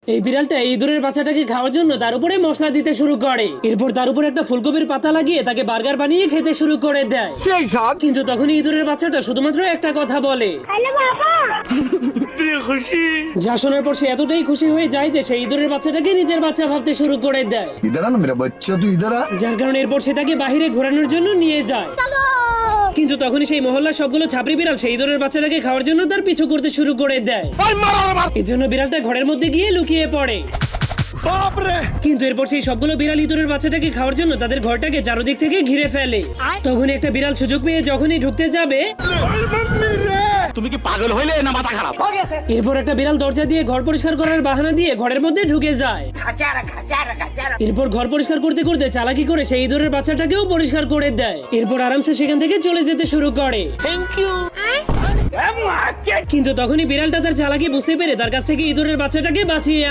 এই বিড়ালটা এই ইঁদুরের বাচ্চাটাকে খাওয়ার জন্য তার উপরে মশলা দিতে শুরু করে। এরপর তার উপরে একটা ফুলকপির পাতা লাগিয়ে তাকে বার্গার বানিয়ে খেতে শুরু করে দেয়। কিন্তু তখনই ইঁদুরের বাচ্চাটা শুধুমাত্র একটা কথা বলে, যা শোনার পর সে এতটাই খুশি হয়ে যায় যে সেই ইঁদুরের বাচ্চাটাকে নিজের বাচ্চা ভাবতে শুরু করে দেয়। যার কারণে এরপর সে তাকে বাহিরে ঘোরানোর জন্য নিয়ে যায়। কিন্তু তখনই সেই মহল্লার সবগুলো ছাপরি বিড়াল সেই ইঁদুরের বাচ্চাটাকে খাওয়ার জন্য তার পিছু করতে শুরু করে দেয়। এই জন্য বিড়ালটা ঘরের মধ্যে গিয়ে লুকিয়ে পড়ে। কিন্তু এরপর সেই সবগুলো বিড়াল ইঁদুরের বাচ্চাটাকে খাওয়ার জন্য তাদের ঘরটাকে চারদিক থেকে ঘিরে ফেলে। তখন একটা বিড়াল সুযোগ পেয়ে যখনই ঢুকতে যাবে, তুমি কি পাগল হইলে না মাথা খারাপ? এরপর একটা বিড়াল দরজা দিয়ে ঘর পরিষ্কার করার বাহানা দিয়ে ঘরের মধ্যে ঢুকে যায়। এরপর ঘর পরিষ্কার করতে করতে চালাকি করে সেই ইঁদুরের বাচ্চাটাকেও পরিষ্কার করে দেয়। এরপর আরামসে সেখান থেকে চলে যেতে শুরু করে। কিন্তু তখনই বিড়ালটা তার চালাকি বুঝতে পেরে তার কাছ থেকে ইঁদুরের বাচ্চাটাকে বাঁচিয়ে আনে।